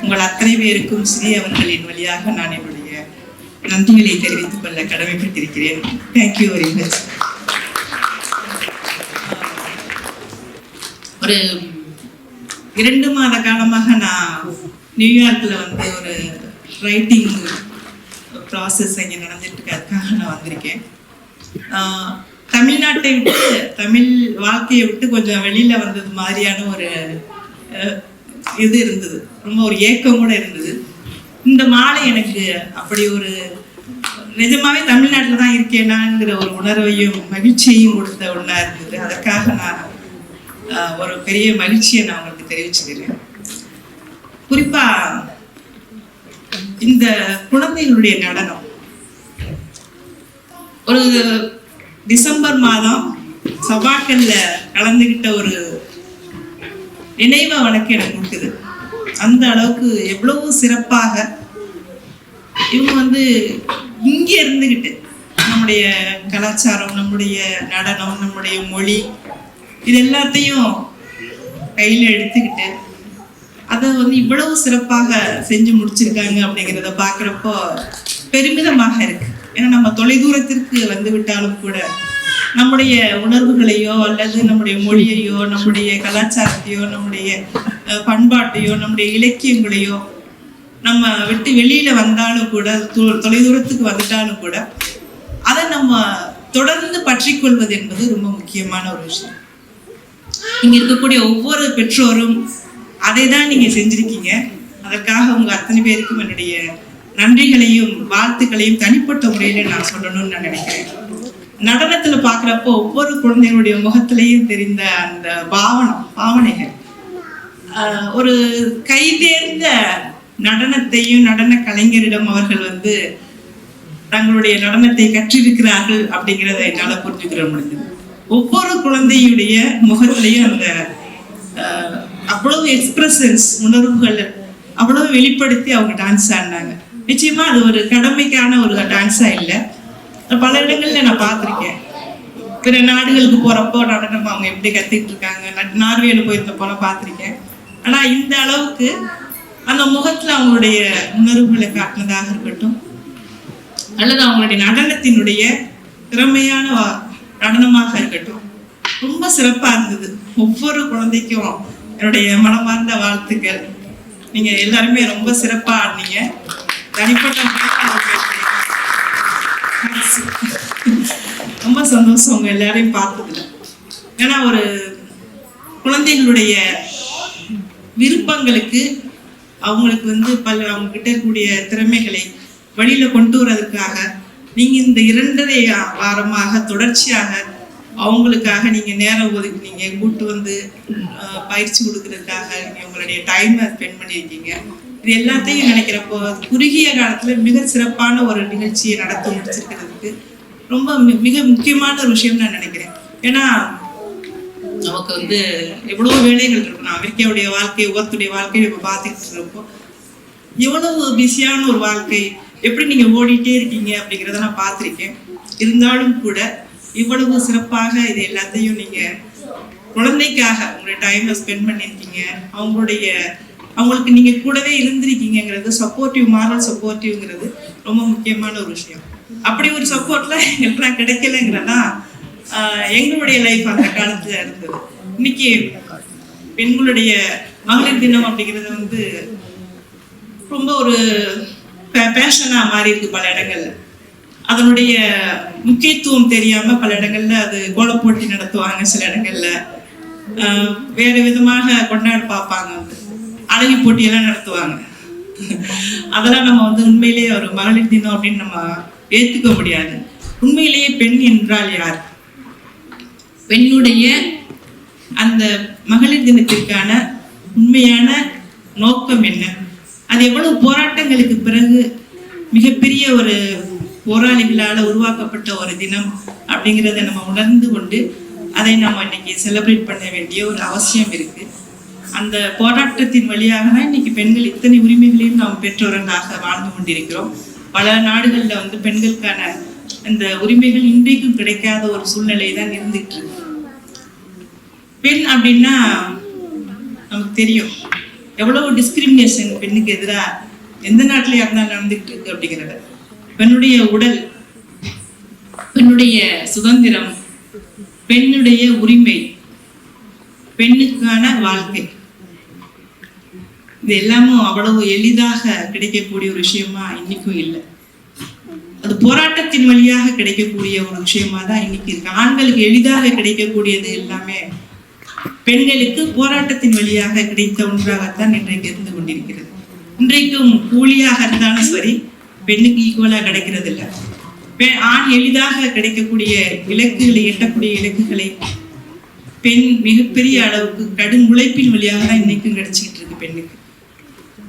உங்கள் அத்தனை பேருக்கும் ஸ்ரீ அவர்களின் வழியாக நான் என்னுடைய நன்றிகளை தெரிவித்துக் கொள்ள கடமைப்பட்டிருக்கிறேன். Thank you very much. ஒரு 2 மாத காலமாக நான் நியூயார்க்கில் வந்து ஒரு ரைட்டிங் ப்ராசஸ் இங்கே நடந்துட்டு இருக்கிறதுக்காக நான் வந்திருக்கேன். தமிழ்நாட்டை விட்டு, தமிழ் வாழ்க்கையை விட்டு கொஞ்சம் வெளியில வந்தது மாதிரியான ஒரு இது இருந்தது. ரொம்ப ஒரு ஏக்கம் கூட இருந்தது. இந்த மாலை எனக்கு அப்படி ஒரு நிஜமாவே தமிழ்நாட்டில் தான் இருக்கேனாங்கிற ஒரு உணர்வையும் மகிழ்ச்சியையும் கொடுத்த ஒன்றா இருந்தது. அதற்காக நான் ஒரு பெரிய மகிழ்ச்சியை நான் உங்களுக்கு தெரிவிச்சுக்கிறேன். குறிப்பா இந்த குழந்தைகளுடைய நடனம் ஒரு டிசம்பர் மாதம் சபாக்கல்ல கலந்துகிட்ட ஒரு நினைவை வழக்கு எனக்கு இருக்குது. அந்த அளவுக்கு எவ்வளவு சிறப்பாக இவங்க வந்து இங்க இருந்துகிட்டு நம்முடைய கலாச்சாரம், நம்முடைய நடனம், நம்முடைய மொழி இது எல்லாத்தையும் கையில எடுத்துக்கிட்டு அதை வந்து இவ்வளவு சிறப்பாக செஞ்சு முடிச்சிருக்காங்க அப்படிங்கிறத பார்க்குறப்போ பெருமிதமாக இருக்கு. ஏன்னா நம்ம தொலைதூரத்திற்கு வந்து விட்டாலும் கூட நம்முடைய உணர்வுகளையோ அல்லது நம்முடைய மொழியையோ நம்முடைய கலாச்சாரத்தையோ நம்முடைய பண்பாட்டையோ நம்முடைய இலக்கியங்களையோ நம்ம விட்டு வெளியில வந்தாலும் கூட தொலைதூரத்துக்கு வந்துட்டாலும் கூட அதை நம்ம தொடர்ந்து பற்றி கொள்வது என்பது ரொம்ப முக்கியமான ஒரு விஷயம். இங்க இருக்கக்கூடிய ஒவ்வொரு பெற்றோரும் அதை தான் நீங்க செஞ்சிருக்கீங்க. அதற்காக உங்க அத்தனை பேருக்கும் என்னுடைய நன்றிகளையும் வாழ்த்துக்களையும் தனிப்பட்ட முறையில நான் சொல்லணும்னு நான் நினைக்கிறேன். நடனத்துல பாக்குறப்போ ஒவ்வொரு குழந்தைகளுடைய முகத்திலையும் தெரிந்த அந்த பாவனைகள் ஒரு கைதேர்ந்த நடனத்தையும் நடன கலைஞரிடம் அவர்கள் வந்து தங்களுடைய நடனத்தை கற்றிருக்கிறார்கள் அப்படிங்கிறத என்னால புரிஞ்சுக்கிற முடியுது. ஒவ்வொரு குழந்தையுடைய முகத்திலையும் அந்த அவ்வளவு எக்ஸ்பிரஷன்ஸ், உணர்வுகள் அவ்வளவு வெளிப்படுத்தி அவங்க டான்ஸ் ஆடினாங்க. நிச்சயமா அது ஒரு கடமைக்கான ஒரு டான்ஸா இல்லை. பல இடங்கள்ல நான் பார்த்துருக்கேன். பிற நாடுகளுக்கு போறப்போ நடனம் அவங்க எப்படி கத்துக்கிட்டு இருக்காங்க. நார்வேல போயிருந்தப்போல பார்த்துருக்கேன். ஆனா இந்த அளவுக்கு அந்த முகத்துல அவங்களுடைய உணர்வுகளை காட்டினதாக இருக்கட்டும் அல்லது அவங்களுடைய நடனத்தினுடைய திறமையான நடனமாக இருக்கட்டும் ரொம்ப சிறப்பா இருந்தது. ஒவ்வொரு குழந்தைக்கும் என்னுடைய மனமார்ந்த வாழ்த்துக்கள். நீங்க எல்லாருமே ரொம்ப சிறப்பா ஆடினீங்க. தனிப்பட்ட ரொம்ப சந்தோஷம் உங்க எல்லாரையும் பார்த்ததுல. ஏன்னா ஒரு குழந்தைகளுடைய விருப்பங்களுக்கு அவங்களுக்கு வந்து அவங்க கிட்ட இருக்கக்கூடிய திறமைகளை வழியில கொண்டு வர்றதுக்காக நீங்க இந்த 2.5 வாரமாக தொடர்ச்சியாக அவங்களுக்காக நீங்க நேரம் ஒதுக்கி நீங்க கூட்டு வந்து பயிற்சி கொடுக்கறதுக்காக நீங்க உங்களுடைய டைமை ஸ்பெண்ட் பண்ணியிருக்கீங்க. இது எல்லாத்தையும் நினைக்கிறப்போ குறுகிய காலத்துல மிக சிறப்பான ஒரு நிகழ்ச்சியை நடத்தி முடிச்சிருக்கிறதுக்கு ரொம்ப மிக முக்கியமான ஒரு விஷயம் நான் நினைக்கிறேன். ஏன்னா நமக்கு வந்து எவ்வளவு வேலைகள் இருக்கணும். அமெரிக்காவுடைய வாழ்க்கை, ஒவ்வொருத்துடைய வாழ்க்கையை நம்ம பார்த்துட்டு இருக்கிறப்போ எவ்வளவு பிஸியான ஒரு வாழ்க்கை, எப்படி நீங்க ஓடிட்டே இருக்கீங்க அப்படிங்கிறத நான் பார்த்துருக்கேன். இருந்தாலும் கூட இவ்வளவு சிறப்பாக இது எல்லாத்தையும் நீங்க குழந்தைக்காக உங்களுடைய டைமை ஸ்பெண்ட் பண்ணியிருக்கீங்க. அவங்களுக்கு நீங்க கூடவே இருந்திருக்கீங்கிறது சப்போர்ட்டிவ், மாரல் சப்போர்ட்டிவ்ங்கிறது ரொம்ப முக்கியமான ஒரு விஷயம். அப்படி ஒரு சப்போர்ட்லாம் எங்களுக்கு கிடைக்கலங்கிறதா எங்களுடைய லைஃப் அந்த காலத்துல இருந்தது. இன்னைக்கு பெண்களுடைய மகளிர் தினம் அப்படிங்கிறது வந்து ரொம்ப ஒரு பேஷனா மாறி இருக்கு பல இடங்கள்ல. அதனுடைய முக்கியத்துவம் தெரியாம பல இடங்கள்ல அது கோலப்போட்டி நடத்துவாங்க, சில இடங்கள்ல வேற விதமாக கொண்டாட பார்ப்பாங்க, வந்து அழகி போட்டியெல்லாம் நடத்துவாங்க. அதெல்லாம் நம்ம வந்து உண்மையிலேயே ஒரு மகளிர் தினம் அப்படின்னு நம்ம ஏற்றுக்க முடியாது. உண்மையிலேயே பெண் என்றால் யார், பெண்ணுடைய அந்த மகளிர் தினத்திற்கான உண்மையான நோக்கம் என்ன, அது எவ்வளவு போராட்டங்களுக்கு பிறகு மிகப்பெரிய ஒரு போராளிகளால் உருவாக்கப்பட்ட ஒரு தினம் அப்படிங்கிறத நம்ம உணர்ந்து கொண்டு அதை நம்ம இன்னைக்கு செலிப்ரேட் பண்ண வேண்டிய ஒரு அவசியம் இருக்கு. அந்த போராட்டத்தின் வழியாக தான் இன்னைக்கு பெண்கள் இத்தனை உரிமைகளையும் நாம் பெற்றோர்களாக வாழ்ந்து கொண்டிருக்கிறோம். பல நாடுகளில் வந்து பெண்களுக்கான அந்த உரிமைகள் இன்றைக்கும் கிடைக்காத ஒரு சூழ்நிலை தான் இருந்துட்டு இருக்கு. பெண் அப்படின்னா நமக்கு தெரியும் எவ்வளவு டிஸ்கிரிமினேஷன் பெண்ணுக்கு எதிராக எந்த நாட்டிலேயே இருந்தாலும் நடந்துகிட்டு இருக்கு அப்படிங்கிறத. பெண்ணுடைய உடல், பெண்ணுடைய சுதந்திரம், பெண்ணுடைய உரிமை, பெண்ணுக்கான வாழ்க்கை, இது எல்லாமும் அவ்வளவு எளிதாக கிடைக்கக்கூடிய ஒரு விஷயமா இன்னைக்கும் இல்லை. அது போராட்டத்தின் வழியாக கிடைக்கக்கூடிய ஒரு விஷயமா தான் இன்னைக்கு இருக்கு. ஆண்களுக்கு எளிதாக கிடைக்கக்கூடியது எல்லாமே பெண்களுக்கு போராட்டத்தின் வழியாக கிடைத்த ஒன்றாகத்தான் இன்றைக்கு இருந்து கொண்டிருக்கிறது. இன்றைக்கும் கூலியாக இருந்தாலும் சரி பெண்ணுக்கு ஈக்குவலா கிடைக்கிறது இல்லை. ஆண் எளிதாக கிடைக்கக்கூடிய இலக்குகளை, எட்டக்கூடிய இலக்குகளை பெண் மிகப்பெரிய அளவுக்கு கடும் உழைப்பின் வழியாக தான் இன்னைக்கும் கிடைச்சிக்கிட்டு இருக்கு பெண்ணுக்கு.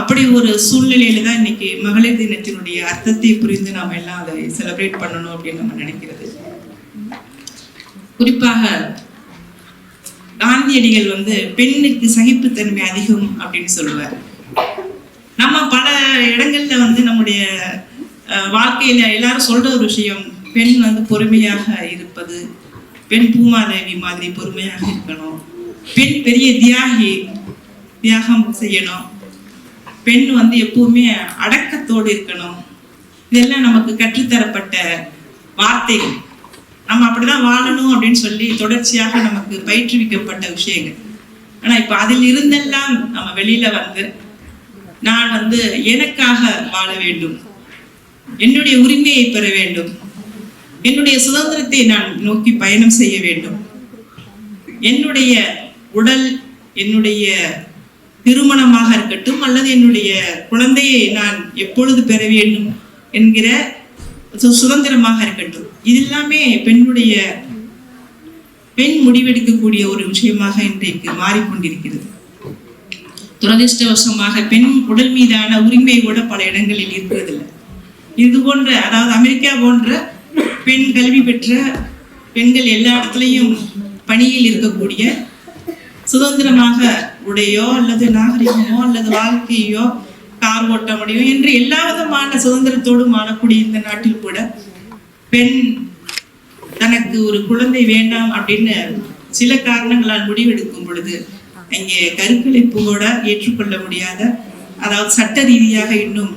அப்படி ஒரு சூழ்நிலையில தான் இன்னைக்கு மகளிர் தினத்தினுடைய அர்த்தத்தை புரிந்து நாம எல்லாம் அதை செலிப்ரேட் பண்ணணும் அப்படின்னு நம்ம நினைக்கிறது. குறிப்பாக காந்தியடிகள் பெண்ணுக்கு சகிப்புத்தன்மை அதிகம் அப்படின்னு சொல்லுவார். நம்ம பல இடங்கள்ல நம்முடைய வாழ்க்கையில எல்லாரும் சொல்ற ஒரு விஷயம், பெண் பொறுமையாக இருப்பது, பெண் பூமாதேவி மாதிரி பொறுமையாக இருக்கணும், பெண் பெரிய தியாகம் செய்யணும், பெண் எப்பவுமே அடக்கத்தோடு இருக்கணும். இதெல்லாம் நமக்கு கற்றுத்தரப்பட்ட வார்த்தைகள். நம்ம அப்படிதான் வாழணும் அப்படின்னு சொல்லி தொடர்ச்சியாக நமக்கு பயிற்றுவிக்கப்பட்ட விஷயங்கள். ஆனா இப்ப அதில் இருந்தெல்லாம் நம்ம வெளியில நான் எனக்காக வாழ வேண்டும், என்னுடைய உரிமையை பெற வேண்டும், என்னுடைய சுதந்திரத்தை நான் நோக்கி பயணம் செய்ய வேண்டும், என்னுடைய உடல், என்னுடைய திருமணமாக இருக்கட்டும் அல்லது என்னுடைய குழந்தையை நான் எப்பொழுது பெற வேண்டும் என்கிற சுதந்திரமாக இருக்கட்டும், இது எல்லாமே பெண் முடிவெடுக்கக்கூடிய ஒரு விஷயமாக இன்றைக்கு மாறிக்கொண்டிருக்கிறது. துரதிருஷ்டவசமாக பெண் உடல் மீதான உரிமை கூட பல இடங்களில் இருக்கிறதில்லை. இது போன்ற, அதாவது அமெரிக்கா போன்ற பெண் கல்வி பெற்ற பெண்கள் எல்லா இடத்துலையும் பணியில் இருக்கக்கூடிய, சுதந்திரமாக உடையோ அல்லது நாகரிகமோ அல்லது வாழ்க்கையோ கார் ஓட்ட முடியும் என்று எல்லா விதமான சுதந்திரத்தோடு வாழக்கூடிய இந்த நாட்டில் கூட பெண் தனக்கு ஒரு குழந்தை வேண்டாம் அப்படின்னு சில காரணங்களால் முடிவெடுக்கும் பொழுது அங்கே கருக்கலைப்பு கூட ஏற்றுக்கொள்ள முடியாத, அதாவது சட்ட ரீதியாக இன்னும்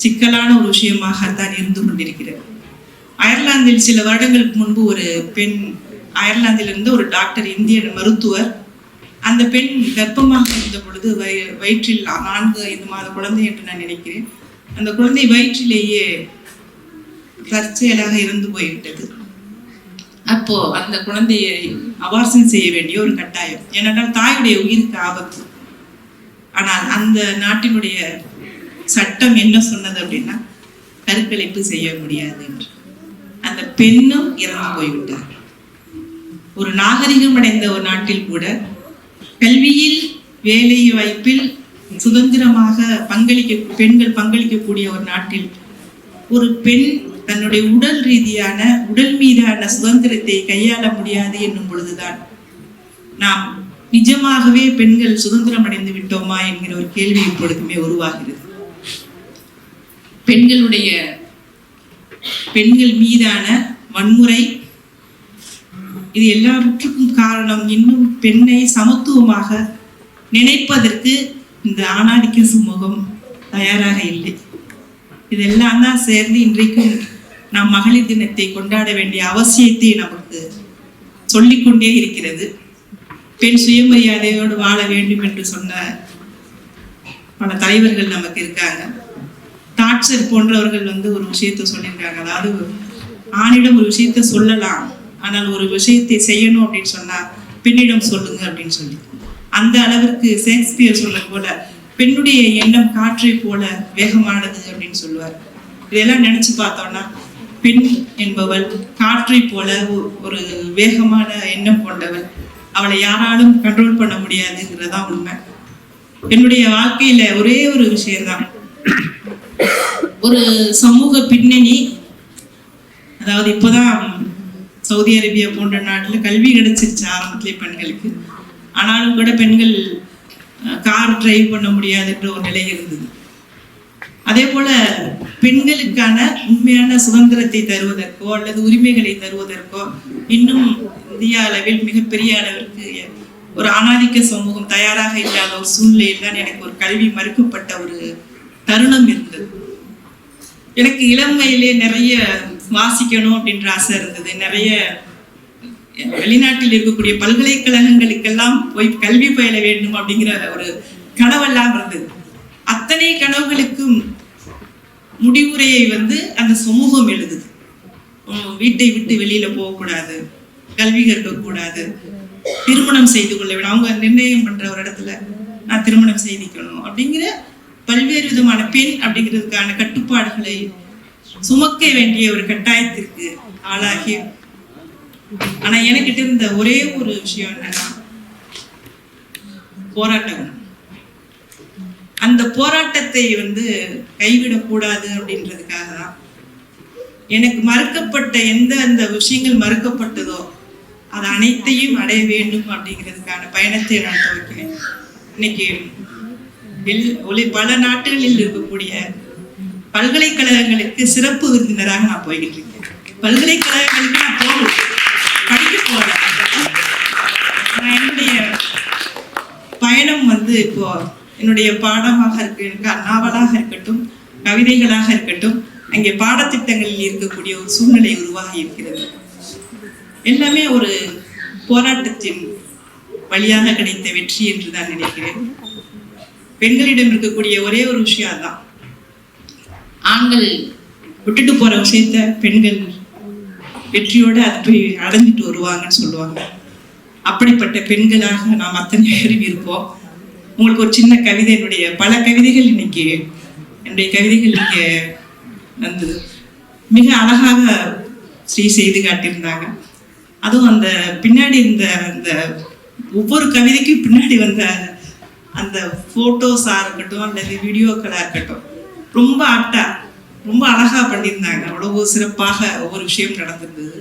சிக்கலான ஒரு விஷயமாகத்தான் இருந்து கொண்டிருக்கிறது. அயர்லாந்தில் சில வருடங்களுக்கு முன்பு ஒரு பெண், அயர்லாந்திலிருந்து ஒரு டாக்டர், இந்திய மருத்துவர், அந்த பெண் கர்ப்பமாக இருந்த பொழுது வயிற்றில் 4-5 மாத குழந்தை என்று நான் நினைக்கிறேன், அந்த குழந்தை வயிற்றிலேயே தற்செயலாக இறந்து போய்விட்டது. அப்போ அந்த குழந்தையை அபார்ஷன் செய்ய வேண்டிய ஒரு கட்டாயம், ஏனென்றால் தாயுடைய உயிருக்கு ஆபத்து. ஆனால் அந்த நாட்டினுடைய சட்டம் என்ன சொன்னது அப்படின்னா, கருக்கலைப்பு செய்ய முடியாது என்று. அந்த பெண்ணும் இறந்து போய்விட்டார். ஒரு நாகரிகம் அடைந்த ஒரு நாட்டில் கூட கல்வியில், வேலை வாய்ப்பில் சுதந்திரமாக பெண்கள் பங்களிக்கக்கூடிய ஒரு நாட்டில் ஒரு பெண் தன்னுடைய உடல் மீதான சுதந்திரத்தை கையாள முடியாது என்னும் பொழுதுதான் நாம் நிஜமாகவே பெண்கள் சுதந்திரம் அடைந்து விட்டோமா என்கிற ஒரு கேள்வி இப்பொழுதுமே உருவாகிறது. பெண்கள் மீதான வன்முறை, இது எல்லாவற்றுக்கும் காரணம் இன்னும் பெண்ணை சமத்துவமாக நினைப்பதற்கு இந்த ஆணாதிக்க சமூகம் தயாராக இல்லை. இதெல்லாம் தான் சேர்ந்து இன்றைக்கும் நாம் மகளிர் தினத்தை கொண்டாட வேண்டிய அவசியத்தை நமக்கு சொல்லிக்கொண்டே இருக்கிறது. பெண் சுயமரியாதையோடு வாழ வேண்டும் என்று சொன்ன பல தலைவர்கள் நமக்கு இருக்காங்க. தாட்சர் போன்றவர்கள் ஒரு விஷயத்தை சொல்லியிருக்காங்க, அதாவது ஆணிடம் ஒரு விஷயத்தை சொல்லலாம், ஆனால் ஒரு விஷயத்தை செய்யணும் அப்படின்னு சொன்னா பெண்ணிடம் சொல்லுங்க அப்படின்னு சொல்லி, அந்த அளவிற்கு ஷேக்ஸ்பியர் சொல்ல போல பெண்ணுடைய எண்ணம் காற்றை போல வேகமானது அப்படின்னு சொல்லுவார். இதெல்லாம் நினைச்சு பார்த்தோம்னா பெண் என்பவள் காற்றை போல ஒரு வேகமான எண்ணம் கொண்டவள், அவளை யாராலும் கண்ட்ரோல் பண்ண முடியாதுங்கிறதான் உண்மை. என்னுடைய வாழ்க்கையில ஒரே ஒரு விஷயம்தான், ஒரு சமூக பின்னணி, அதாவது இப்போதான் சவுதி அரேபியா போன்ற நாட்டில் கல்வி கிடைச்சிருச்சு ஆரம்பத்திலே பெண்களுக்கு, ஆனாலும் கூட பெண்கள் கார் டிரைவ் பண்ண முடியாதுன்ற ஒரு நிலை இருந்தது. அதே போல பெண்களுக்கான உண்மையான சுதந்திரத்தை தருவதற்கோ அல்லது உரிமைகளை தருவதற்கோ இன்னும் இந்திய அளவில் மிகப்பெரிய அளவிற்கு ஒரு ஆணாதிக்க சமூகம் தயாராக இல்லாத ஒரு சூழ்நிலையில் தான் எனக்கு ஒரு கல்வி மறுக்கப்பட்ட ஒரு தருணம் இருந்தது. எனக்கு இளமையிலே நிறைய வாசிக்கணும் அப்படின்ற ஆசை இருந்தது. நிறைய வெளிநாட்டில் இருக்கக்கூடிய பல்கலைக்கழகங்களுக்கெல்லாம் போய் கல்வி பயில வேண்டும் அப்படிங்கிற ஒரு கனவெல்லாம் இருந்தது. அத்தனை கனவுகளுக்கும் முடிவுரையை அந்த சமூகம் எழுதுது. வீட்டை விட்டு வெளியில போகக்கூடாது, கல்வி கற்கக்கூடாது, திருமணம் செய்து கொள்ள வேண்டும். அவங்க நிர்ணயம் பண்ற ஒரு இடத்துல நான் திருமணம் செய்திக்கணும் அப்படிங்கிற பல்வேறு விதமான பெண் அப்படிங்கிறதுக்கான கட்டுப்பாடுகளை சுமக்க வேண்டிய ஒரு கட்டாயத்திற்கு ஆளாகி, ஆனா எனக்கிட்ட இருந்த ஒரே ஒரு விஷயம் என்னன்னா போராட்டம். அந்த போராட்டத்தை கைவிடக்கூடாது அப்படின்றதுக்காக தான் எனக்கு மறுக்கப்பட்ட அந்த விஷயங்கள் மறுக்கப்பட்டதோ அது அனைத்தையும் அடைய வேண்டும் அப்படிங்கிறதுக்கான பயணத்தை நான் துவக்கினேன். இன்னைக்கு பல நாடுகளில் இருக்கக்கூடிய பல்கலைக்கழகங்களுக்கு சிறப்பு விருந்தினராக நான் போய்கிட்டு இருக்கேன். பல்கலைக்கழகங்களுக்கு நான் போகல, படிக்க போகல. என்னுடைய பயணம் இப்போ என்னுடைய பாடமாக இருக்க நாவலாக இருக்கட்டும், கவிதைகளாக இருக்கட்டும், அங்கே பாடத்திட்டங்களில் இருக்கக்கூடிய ஒரு சூழ்நிலை உருவாகி இருக்கிறது. எல்லாமே ஒரு போராட்டத்தின் வழியாக கிடைத்த வெற்றி என்று தான் நினைக்கிறேன். பெண்களிடம் இருக்கக்கூடிய ஒரே ஒரு விஷயம் தான், ஆண்கள் விட்டுட்டு போற விஷயத்த பெண்கள் வெற்றியோடு அதை போய் அடைஞ்சிட்டு வருவாங்கன்னு சொல்லுவாங்க. அப்படிப்பட்ட பெண்களாக நாம் அத்தனை பேரும் இருப்போம். உங்களுக்கு ஒரு சின்ன கவிதை, பல கவிதைகள் இன்னைக்கு என்னுடைய கவிதைகள் இங்கே வந்தது. மிக அழகாக ஸ்ரீ செய்து காட்டியிருந்தாங்க. அதுவும் அந்த பின்னாடி அந்த ஒவ்வொரு கவிதைக்கும் பின்னாடி அந்த போட்டோஸாக இருக்கட்டும் அல்லது வீடியோக்களாக இருக்கட்டும் ரொம்ப ஆப்டா ரொம்ப அழகா பண்ணியிருந்தாங்க. அவ்வளவு சிறப்பாக ஒவ்வொரு விஷயம் நடந்திருந்தது.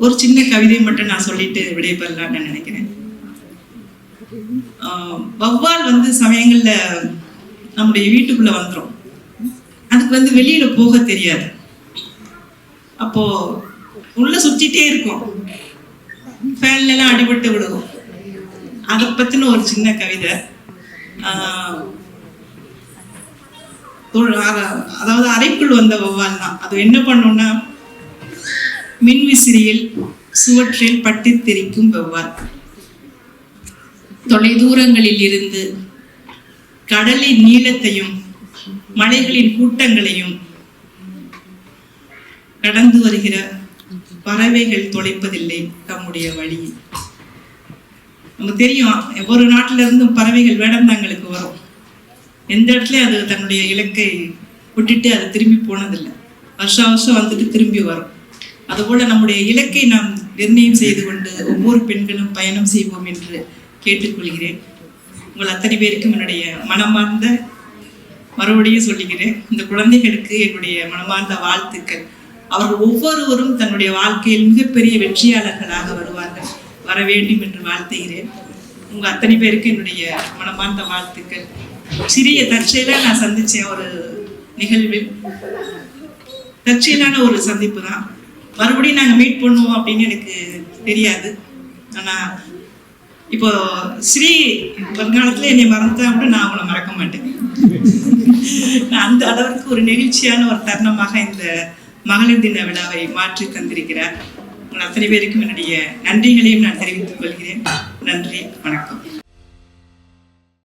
ஒரு சின்ன கவிதை மட்டும் நான் சொல்லிட்டு விடைபெறலான்னு நினைக்கிறேன். வௌவால் சமயங்கள்ல நம்முடைய வீட்டுக்குள்ள வந்துடும். அதுக்கு வெளியில போக தெரியாது. அப்போ உள்ள சுத்திட்டே இருக்கும், ஃபேன்ல எல்லாம் அடிபட்டு விடுவோம். அதை பத்தின ஒரு சின்ன கவிதை. அதாவது அறைக்குள் வந்த வௌவால் தான். அது என்ன பண்ணும்னா, மின்விசிறியில் சுவற்றில் பட்டி தெரிக்கும் வௌவால். தொலை தூரங்களில் இருந்து கடலின் நீளத்தையும் மலைகளின் கூட்டங்களையும் கடந்து வருகிற பறவைகள் தொலைப்பதில்லை தம்முடைய வழி. நமக்கு தெரியும், ஒவ்வொரு நாட்டில இருந்தும் பறவைகள் வேடந்தாங்களுக்கு வரும். எந்த இடத்துல அது தன்னுடைய இலக்கை விட்டுட்டு அது திரும்பி போனதில்லை. வருஷம் வருஷம் திரும்பி வரும். அதுபோல நம்முடைய இலக்கை நாம் நிர்ணயம் செய்து கொண்டு ஒவ்வொரு பெண்களும் பயணம் செய்வோம் என்று கேட்டுக்கொள்கிறேன். உங்கள் அத்தனை பேருக்கும் என்னுடைய மனமார்ந்த, மறுபடியும் சொல்லிக்கிறேன், இந்த குழந்தைகளுக்கு என்னுடைய மனமார்ந்த வாழ்த்துக்கள். அவர்கள் ஒவ்வொருவரும் தன்னுடைய வாழ்க்கையில் மிகப்பெரிய வெற்றியாளர்களாக வருவார்கள், வர வேண்டும் என்று வாழ்த்துகிறேன். உங்க அத்தனை பேருக்கு என்னுடைய மனமார்ந்த வாழ்த்துக்கள். சிறிய தற்செயலாக நான் சந்திச்ச ஒரு நிகழ்வில், தற்செயலான ஒரு சந்திப்பு தான். மறுபடியும் நாங்கள் மீட் பண்ணுவோம் அப்படின்னு எனக்கு தெரியாது. ஆனா இப்போ ஸ்ரீ வருங்காலத்துல என்னை மறந்தா கூட நான் அவங்கள மறக்க மாட்டேன். நான் அந்த அளவுக்கு ஒரு நெகிழ்ச்சியான ஒரு தருணமாக இந்த மகளிர் தின விழாவை மாற்றி தந்திருக்கிறார். உங்கள் அத்தனை பேருக்கும் என்னுடைய நன்றிகளையும் நான் தெரிவித்துக் கொள்கிறேன். நன்றி, வணக்கம்.